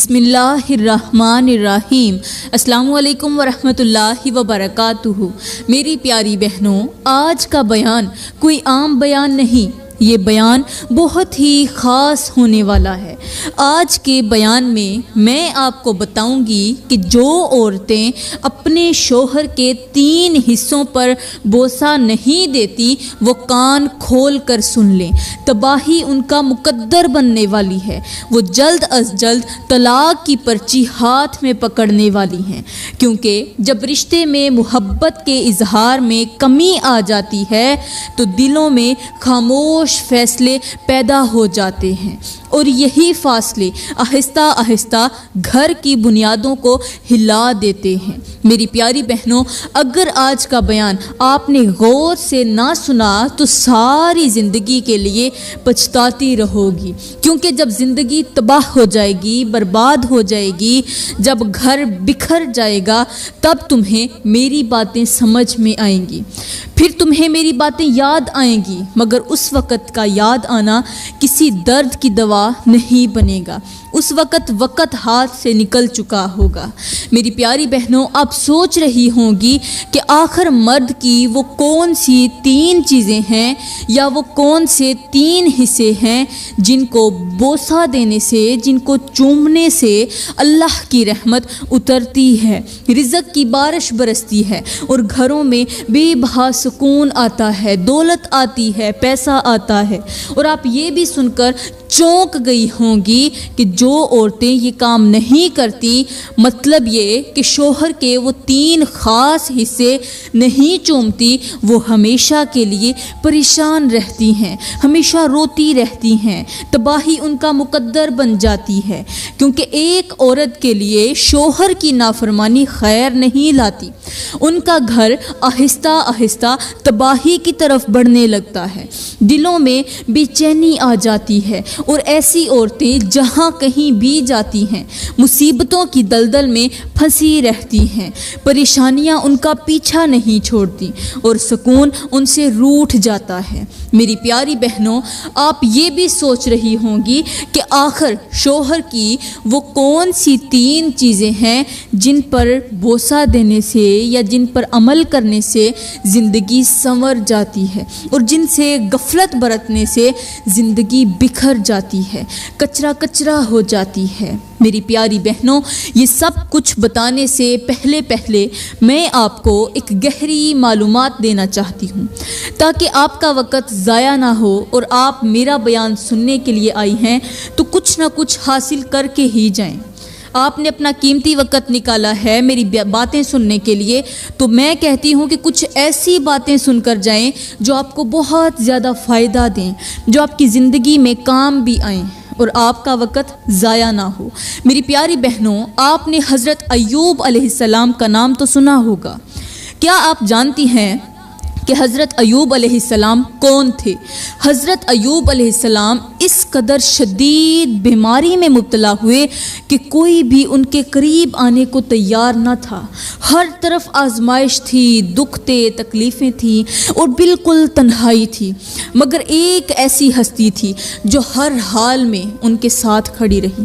بسم اللہ الرحمن الرحیم۔ السلام علیکم ورحمۃ اللہ وبرکاتہ۔ میری پیاری بہنوں، آج کا بیان کوئی عام بیان نہیں، یہ بیان بہت ہی خاص ہونے والا ہے۔ آج کے بیان میں آپ کو بتاؤں گی کہ جو عورتیں اپنے شوہر کے 3 حصوں پر بوسہ نہیں دیتی وہ کان کھول کر سن لیں، تباہی ان کا مقدر بننے والی ہے۔ وہ جلد از جلد طلاق کی پرچی ہاتھ میں پکڑنے والی ہیں، کیونکہ جب رشتے میں محبت کے اظہار میں کمی آ جاتی ہے تو دلوں میں خاموش فیصلے پیدا ہو جاتے ہیں، اور یہی فاصلے آہستہ آہستہ گھر کی بنیادوں کو ہلا دیتے ہیں۔ میری پیاری بہنوں، اگر آج کا بیان آپ نے غور سے نہ سنا تو ساری زندگی کے لیے پچھتاتی رہو گی، کیونکہ جب زندگی تباہ ہو جائے گی، برباد ہو جائے گی، جب گھر بکھر جائے گا، تب تمہیں میری باتیں سمجھ میں آئیں گی، پھر تمہیں میری باتیں یاد آئیں گی، مگر اس وقت کا یاد آنا کسی درد کی دوا نہیں بنے گا، اس وقت ہاتھ سے نکل چکا ہوگا۔ میری پیاری بہنوں، آپ سوچ رہی ہوں گی کہ آخر مرد کی وہ کون سی 3 چیزیں ہیں یا وہ کون سے 3 حصے ہیں جن کو بوسہ دینے سے، جن کو چومنے سے اللہ کی رحمت اترتی ہے، رزق کی بارش برستی ہے اور گھروں میں بے بہا سکون آتا ہے، دولت آتی ہے، پیسہ آتا ہے۔ اور آپ یہ بھی سن کر چونک گئی ہوں گی کہ جو عورتیں یہ کام نہیں کرتی، مطلب یہ کہ شوہر کے وہ 3 خاص حصے نہیں چومتی، وہ ہمیشہ کے لیے پریشان رہتی ہیں، ہمیشہ روتی رہتی ہیں، تباہی ان کا مقدر بن جاتی ہے، کیونکہ ایک عورت کے لیے شوہر کی نافرمانی خیر نہیں لاتی، ان کا گھر آہستہ آہستہ تباہی کی طرف بڑھنے لگتا ہے، دلوں میں بے چینی آ جاتی ہے، اور ایسی عورتیں جہاں کہیں بھی جاتی ہیں مصیبتوں کی دلدل میں پھنسی رہتی ہیں، پریشانیاں ان کا پیچھا نہیں چھوڑتی اور سکون ان سے روٹھ جاتا ہے۔ میری پیاری بہنوں، آپ یہ بھی سوچ رہی ہوں گی کہ آخر شوہر کی وہ کون سی 3 چیزیں ہیں جن پر بوسہ دینے سے یا جن پر عمل کرنے سے زندگی سنور جاتی ہے اور جن سے غفلت برتنے سے زندگی بکھر جاتی ہے، کچرا کچرا ہو جاتی ہے۔ میری پیاری بہنوں، یہ سب کچھ بتانے سے پہلے میں آپ کو ایک گہری معلومات دینا چاہتی ہوں تاکہ آپ کا وقت ضائع نہ ہو اور آپ میرا بیان سننے کے لیے آئی ہیں تو کچھ نہ کچھ حاصل کر کے ہی جائیں۔ آپ نے اپنا قیمتی وقت نکالا ہے میری باتیں سننے کے لیے، تو میں کہتی ہوں کہ کچھ ایسی باتیں سن کر جائیں جو آپ کو بہت زیادہ فائدہ دیں، جو آپ کی زندگی میں کام بھی آئیں اور آپ کا وقت ضائع نہ ہو۔ میری پیاری بہنوں، آپ نے حضرت ایوب علیہ السلام کا نام تو سنا ہوگا۔ کیا آپ جانتی ہیں کہ حضرت ایوب علیہ السلام کون تھے؟ حضرت ایوب علیہ السلام اس قدر شدید بیماری میں مبتلا ہوئے کہ کوئی بھی ان کے قریب آنے کو تیار نہ تھا، ہر طرف آزمائش تھی، دکھ تھے، تکلیفیں تھیں اور بالکل تنہائی تھی، مگر ایک ایسی ہستی تھی جو ہر حال میں ان کے ساتھ کھڑی رہی،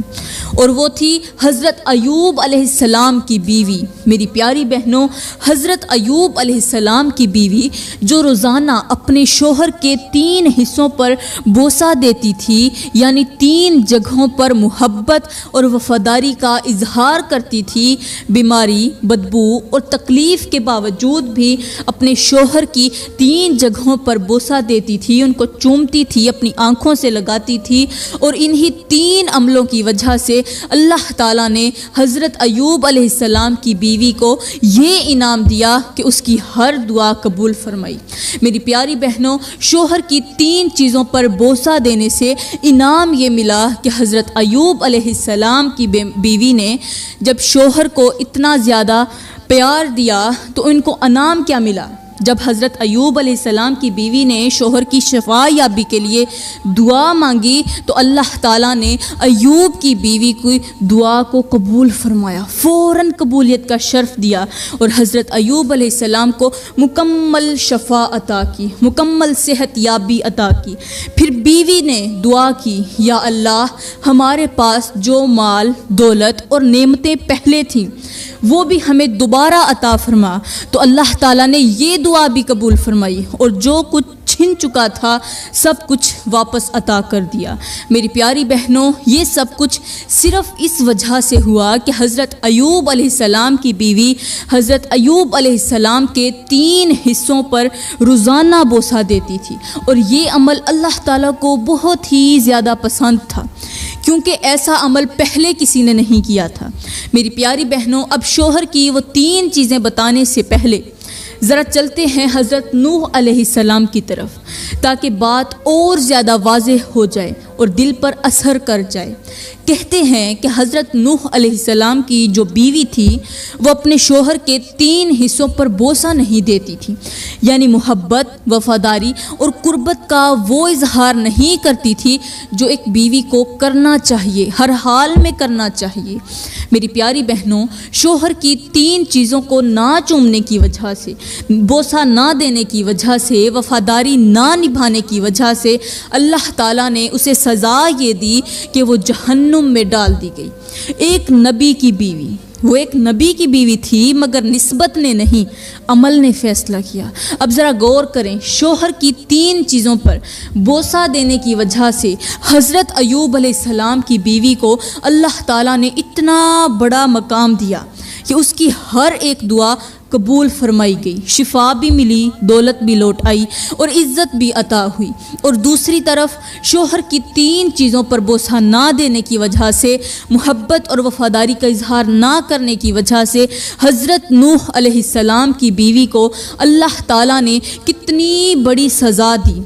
اور وہ تھی حضرت ایوب علیہ السلام کی بیوی۔ میری پیاری بہنوں، حضرت ایوب علیہ السلام کی بیوی جو روزانہ اپنے شوہر کے 3 حصوں پر بوسہ دیتی تھی، یعنی 3 جگہوں پر محبت اور وفاداری کا اظہار کرتی تھی، بیماری، بدبو اور تکلیف کے باوجود بھی اپنے شوہر کی 3 جگہوں پر بوسہ دیتی تھی، ان کو چومتی تھی، اپنی آنکھوں سے لگاتی تھی، اور انہی 3 عملوں کی وجہ سے اللہ تعالیٰ نے حضرت ایوب علیہ السلام کی بیوی کو یہ انعام دیا کہ اس کی ہر دعا قبول فرمائی۔ میری پیاری بہنوں، شوہر کی 3 چیزوں پر بوسہ دینے سے انعام یہ ملا کہ حضرت ایوب علیہ السلام کی بیوی نے جب شوہر کو اتنا زیادہ پیار دیا تو ان کو انعام کیا ملا؟ جب حضرت ایوب علیہ السلام کی بیوی نے شوہر کی شفا یابی کے لیے دعا مانگی تو اللہ تعالیٰ نے ایوب کی بیوی کی دعا کو قبول فرمایا، فوراً قبولیت کا شرف دیا اور حضرت ایوب علیہ السلام کو مکمل شفا عطا کی، مکمل صحت یابی عطا کی۔ پھر بیوی نے دعا کی، یا اللہ ہمارے پاس جو مال دولت اور نعمتیں پہلے تھیں وہ بھی ہمیں دوبارہ عطا فرما۔ تو اللہ تعالیٰ نے یہ دعا بھی قبول فرمائی اور جو کچھ چھن چکا تھا سب کچھ واپس عطا کر دیا۔ میری پیاری بہنوں، یہ سب کچھ صرف اس وجہ سے ہوا کہ حضرت ایوب علیہ السلام کی بیوی حضرت ایوب علیہ السلام کے 3 حصوں پر روزانہ بوسہ دیتی تھی، اور یہ عمل اللہ تعالیٰ کو بہت ہی زیادہ پسند تھا، کیونکہ ایسا عمل پہلے کسی نے نہیں کیا تھا۔ میری پیاری بہنوں، اب شوہر کی وہ 3 چیزیں بتانے سے پہلے ذرا چلتے ہیں حضرت نوح علیہ السلام کی طرف، تاکہ بات اور زیادہ واضح ہو جائے اور دل پر اثر کر جائے۔ کہتے ہیں کہ حضرت نوح علیہ السلام کی جو بیوی تھی وہ اپنے شوہر کے 3 حصوں پر بوسہ نہیں دیتی تھی، یعنی محبت، وفاداری اور قربت کا وہ اظہار نہیں کرتی تھی جو ایک بیوی کو کرنا چاہیے، ہر حال میں کرنا چاہیے۔ میری پیاری بہنوں، شوہر کی 3 چیزوں کو نہ چومنے کی وجہ سے، بوسہ نہ دینے کی وجہ سے، وفاداری نہ نبھانے کی وجہ سے اللہ تعالیٰ نے اسے سزا یہ دی کہ وہ جہنم میں ڈال دی گئی۔ ایک نبی کی بیوی، وہ ایک نبی کی بیوی تھی، مگر نسبت نے نہیں، عمل نے فیصلہ کیا۔ اب ذرا غور کریں، شوہر کی 3 چیزوں پر بوسہ دینے کی وجہ سے حضرت ایوب علیہ السلام کی بیوی کو اللہ تعالیٰ نے اتنا بڑا مقام دیا کہ اس کی ہر ایک دعا قبول فرمائی گئی، شفا بھی ملی، دولت بھی لوٹ آئی اور عزت بھی عطا ہوئی۔ اور دوسری طرف شوہر کی 3 چیزوں پر بوسہ نہ دینے کی وجہ سے، محبت اور وفاداری کا اظہار نہ کرنے کی وجہ سے حضرت نوح علیہ السلام کی بیوی کو اللہ تعالیٰ نے کتنی بڑی سزا دی،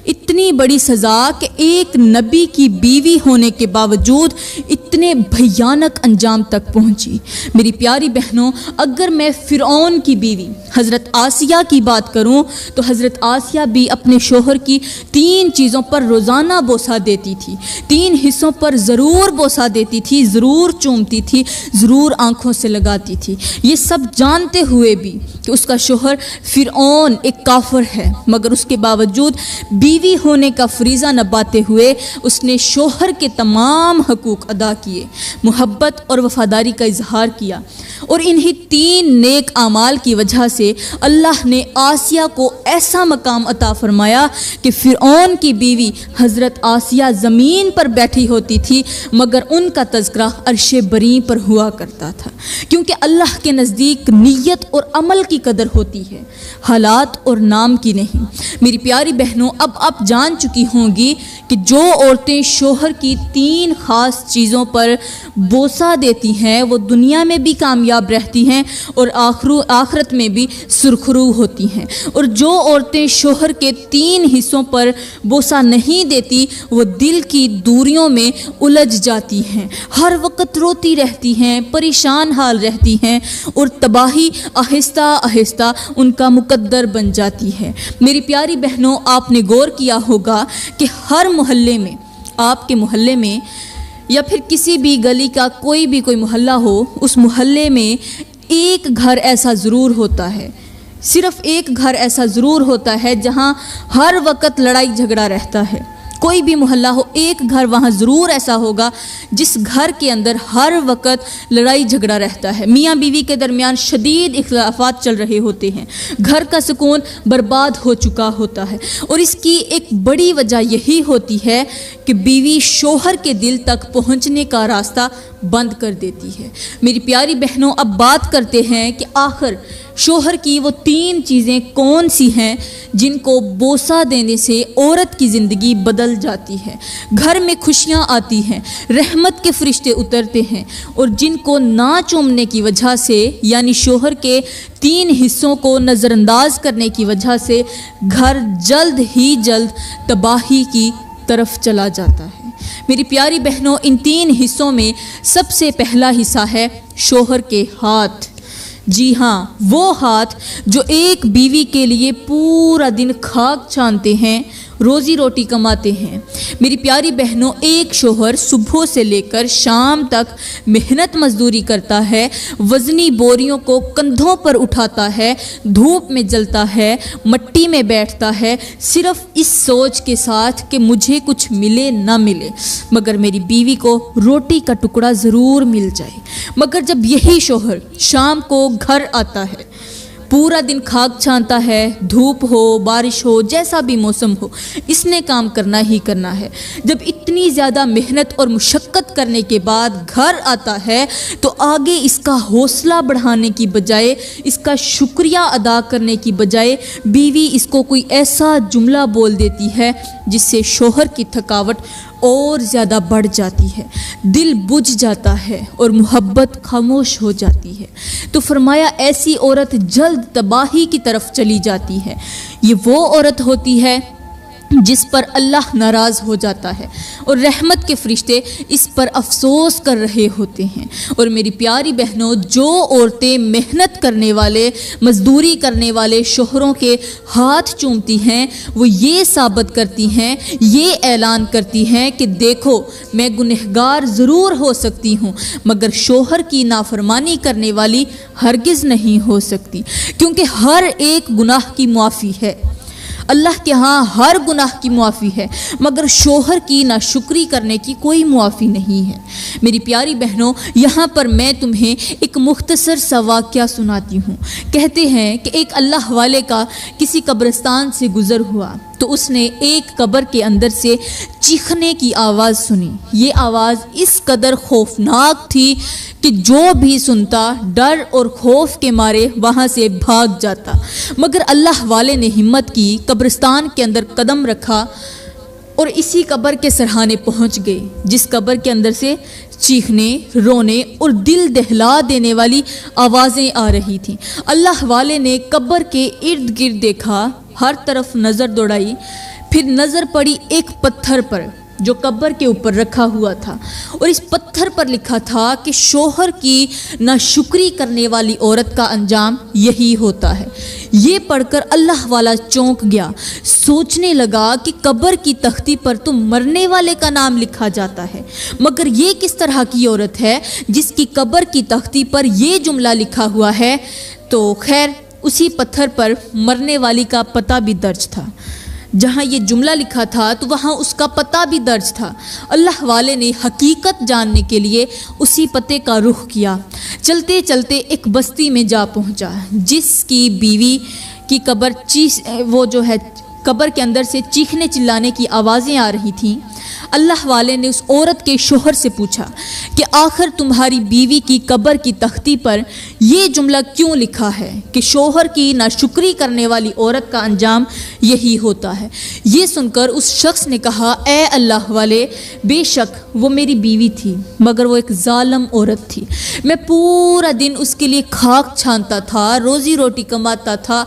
اتنی بڑی سزا کہ ایک نبی کی بیوی ہونے کے باوجود اتنے بھیانک انجام تک پہنچی۔ میری پیاری بہنوں، اگر میں فرعون کی بیوی حضرت آسیہ کی بات کروں تو حضرت آسیہ بھی اپنے شوہر کی 3 چیزوں پر روزانہ بوسہ دیتی تھی، 3 حصوں پر ضرور بوسہ دیتی تھی، ضرور چومتی تھی، ضرور آنکھوں سے لگاتی تھی، یہ سب جانتے ہوئے بھی کہ اس کا شوہر فرعون ایک کافر ہے، مگر اس کے باوجود بیوی ہونے کا فریضہ نبھاتے ہوئے اس نے شوہر کے تمام حقوق ادا کیے، محبت اور وفاداری کا اظہار کیا، اور انہی 3 نیک اعمال کی وجہ سے اللہ نے آسیہ کو ایسا مقام عطا فرمایا کہ فرعون کی بیوی حضرت آسیہ زمین پر بیٹھی ہوتی تھی، مگر ان کا تذکرہ عرش بری پر ہوا کرتا تھا، کیونکہ اللہ کے نزدیک نیت اور عمل کی قدر ہوتی ہے، حالات اور نام کی نہیں۔ میری پیاری بہنوں، اب آپ جان چکی ہوں گی کہ جو عورتیں شوہر کی 3 خاص چیزوں پر بوسہ دیتی ہیں وہ دنیا میں بھی کامیاب رہتی ہیں اور آخرت میں بھی سرخرو ہوتی ہیں، اور جو عورتیں شوہر کے 3 حصوں پر بوسہ نہیں دیتی وہ دل کی دوریوں میں الجھ جاتی ہیں، ہر وقت روتی رہتی ہیں، پریشان حال رہتی ہیں، اور تباہی آہستہ آہستہ ان کا مقدر بن جاتی ہے۔ میری پیاری بہنوں، آپ نے غور کیا ہوگا کہ ہر محلے میں، آپ کے محلے میں یا پھر کسی بھی گلی کا کوئی محلہ ہو، اس محلے میں ایک گھر ایسا ضرور ہوتا ہے، صرف ایک گھر ایسا ضرور ہوتا ہے جہاں ہر وقت لڑائی جھگڑا رہتا ہے۔ کوئی بھی محلہ ہو، ایک گھر وہاں ضرور ایسا ہوگا جس گھر کے اندر ہر وقت لڑائی جھگڑا رہتا ہے، میاں بیوی کے درمیان شدید اختلافات چل رہے ہوتے ہیں، گھر کا سکون برباد ہو چکا ہوتا ہے، اور اس کی ایک بڑی وجہ یہی ہوتی ہے کہ بیوی شوہر کے دل تک پہنچنے کا راستہ بند کر دیتی ہے۔ میری پیاری بہنوں، اب بات کرتے ہیں کہ آخر شوہر کی وہ 3 چیزیں کون سی ہیں جن کو بوسہ دینے سے عورت کی زندگی بدل جاتی ہے، گھر میں خوشیاں آتی ہیں، رحمت کے فرشتے اترتے ہیں، اور جن کو نہ چومنے کی وجہ سے، یعنی شوہر کے 3 حصوں کو نظر انداز کرنے کی وجہ سے گھر جلد ہی جلد تباہی کی طرف چلا جاتا ہے۔ میری پیاری بہنوں، ان 3 حصوں میں سب سے پہلا حصہ ہے شوہر کے ہاتھ۔ جی ہاں، وہ ہاتھ جو ایک بیوی کے لیے پورا دن خاک چھانتے ہیں، روزی روٹی کماتے ہیں۔ میری پیاری بہنوں، ایک شوہر صبح سے لے کر شام تک محنت مزدوری کرتا ہے، وزنی بوریوں کو کندھوں پر اٹھاتا ہے، دھوپ میں جلتا ہے، مٹی میں بیٹھتا ہے، صرف اس سوچ کے ساتھ کہ مجھے کچھ ملے نہ ملے مگر میری بیوی کو روٹی کا ٹکڑا ضرور مل جائے۔ مگر جب یہی شوہر شام کو گھر آتا ہے، پورا دن خاک چھانتا ہے، دھوپ ہو بارش ہو جیسا بھی موسم ہو، اس نے کام کرنا ہی کرنا ہے۔ جب اتنی زیادہ محنت اور مشقت کرنے کے بعد گھر آتا ہے تو آگے اس کا حوصلہ بڑھانے کی بجائے، اس کا شکریہ ادا کرنے کی بجائے، بیوی اس کو کوئی ایسا جملہ بول دیتی ہے جس سے شوہر کی تھکاوٹ اور زیادہ بڑھ جاتی ہے، دل بجھ جاتا ہے اور محبت خاموش ہو جاتی ہے۔ تو فرمایا ایسی عورت جلد تباہی کی طرف چلی جاتی ہے۔ یہ وہ عورت ہوتی ہے جس پر اللہ ناراض ہو جاتا ہے اور رحمت کے فرشتے اس پر افسوس کر رہے ہوتے ہیں۔ اور میری پیاری بہنوں، جو عورتیں محنت کرنے والے، مزدوری کرنے والے شوہروں کے ہاتھ چومتی ہیں، وہ یہ ثابت کرتی ہیں، یہ اعلان کرتی ہیں کہ دیکھو، میں گنہگار ضرور ہو سکتی ہوں مگر شوہر کی نافرمانی کرنے والی ہرگز نہیں ہو سکتی، کیونکہ ہر ایک گناہ کی معافی ہے۔ اللہ کے ہاں ہر گناہ کی معافی ہے مگر شوہر کی ناشکری کرنے کی کوئی معافی نہیں ہے۔ میری پیاری بہنوں، یہاں پر میں تمہیں ایک مختصر سا واقعہ سناتی ہوں۔ کہتے ہیں کہ ایک اللہ والے کا کسی قبرستان سے گزر ہوا تو اس نے ایک قبر کے اندر سے چیخنے کی آواز سنی۔ یہ آواز اس قدر خوفناک تھی کہ جو بھی سنتا ڈر اور خوف کے مارے وہاں سے بھاگ جاتا، مگر اللہ والے نے ہمت کی، قبرستان کے اندر قدم رکھا اور اسی قبر کے سرحانے پہنچ گئے جس قبر کے اندر سے چیخنے، رونے اور دل دہلا دینے والی آوازیں آ رہی تھیں۔ اللہ والے نے قبر کے ارد گرد دیکھا، ہر طرف نظر دوڑائی، پھر نظر پڑی ایک پتھر پر جو قبر کے اوپر رکھا ہوا تھا، اور اس پتھر پر لکھا تھا کہ شوہر کی ناشکری کرنے والی عورت کا انجام یہی ہوتا ہے۔ یہ پڑھ کر اللہ والا چونک گیا، سوچنے لگا کہ قبر کی تختی پر تو مرنے والے کا نام لکھا جاتا ہے، مگر یہ کس طرح کی عورت ہے جس کی قبر کی تختی پر یہ جملہ لکھا ہوا ہے؟ تو خیر، اسی پتھر پر مرنے والی کا پتہ بھی درج تھا۔ جہاں یہ جملہ لکھا تھا تو وہاں اس کا پتہ بھی درج تھا۔ اللہ والے نے حقیقت جاننے کے لیے اسی پتے کا رخ کیا۔ چلتے چلتے ایک بستی میں جا پہنچا جس کی بیوی کی قبر کے اندر سے چیخنے چلانے کی آوازیں آ رہی تھیں۔ اللہ والے نے اس عورت کے شوہر سے پوچھا کہ آخر تمہاری بیوی کی قبر کی تختی پر یہ جملہ کیوں لکھا ہے کہ شوہر کی ناشکری کرنے والی عورت کا انجام یہی ہوتا ہے؟ یہ سن کر اس شخص نے کہا، اے اللہ والے، بے شک وہ میری بیوی تھی مگر وہ ایک ظالم عورت تھی۔ میں پورا دن اس کے لیے خاک چھانتا تھا، روزی روٹی کماتا تھا،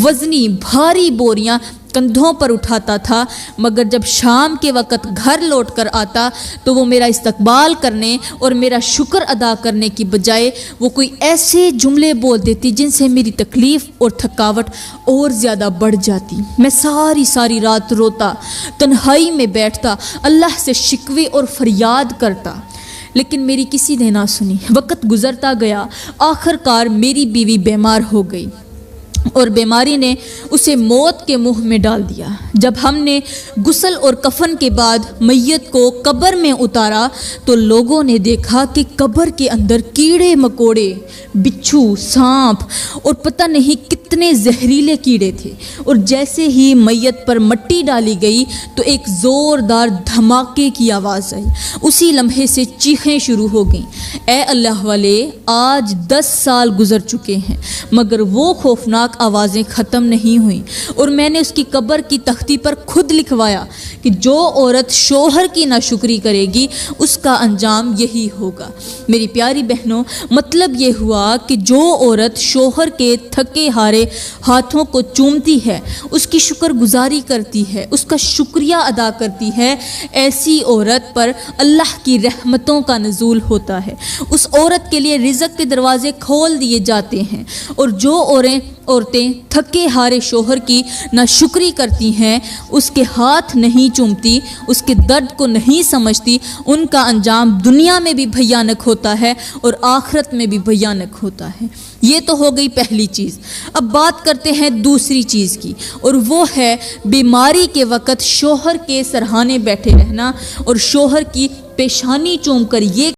وزنی بھاری بوریاں کندھوں پر اٹھاتا تھا، مگر جب شام کے وقت گھر لوٹ کر آتا تو وہ میرا استقبال کرنے اور میرا شکر ادا کرنے کی بجائے وہ کوئی ایسے جملے بول دیتی جن سے میری تکلیف اور تھکاوٹ اور زیادہ بڑھ جاتی۔ میں ساری رات روتا، تنہائی میں بیٹھتا، اللہ سے شکوے اور فریاد کرتا، لیکن میری کسی نے نہ سنی۔ وقت گزرتا گیا، آخر کار میری بیوی بیمار ہو گئی اور بیماری نے اسے موت کے منہ میں ڈال دیا۔ جب ہم نے غسل اور کفن کے بعد میت کو قبر میں اتارا تو لوگوں نے دیکھا کہ قبر کے اندر کیڑے مکوڑے، بچھو، سانپ اور پتہ نہیں کتنے زہریلے کیڑے تھے، اور جیسے ہی میت پر مٹی ڈالی گئی تو ایک زوردار دھماکے کی آواز آئی۔ اسی لمحے سے چیخیں شروع ہو گئیں۔ اے اللہ والے، آج 10 سال گزر چکے ہیں مگر وہ خوفناک دردناک آوازیں ختم نہیں ہوئیں، اور میں نے اس کی قبر کی تختی پر خود لکھوایا کہ جو عورت شوہر کی ناشکری کرے گی اس کا انجام یہی ہوگا۔ میری پیاری بہنوں، مطلب یہ ہوا کہ جو عورت شوہر کے تھکے ہارے ہاتھوں کو چومتی ہے، اس کی شکر گزاری کرتی ہے، اس کا شکریہ ادا کرتی ہے، ایسی عورت پر اللہ کی رحمتوں کا نزول ہوتا ہے۔ اس عورت کے لیے رزق کے دروازے کھول دیے جاتے ہیں، اور جو عورتیں تھکے ہارے شوہر کی ناشکری کرتی ہیں، اس کے ہاتھ نہیں چومتی، اس کے درد کو نہیں سمجھتی، ان کا انجام دنیا میں بھی بھیانک ہوتا ہے اور آخرت میں بھی بھیانک ہوتا ہے۔ یہ تو ہو گئی پہلی چیز۔ اب بات کرتے ہیں دوسری چیز کی، اور وہ ہے بیماری کے وقت شوہر کے سرہانے بیٹھے رہنا اور شوہر کی پیشانی چوم کر یہ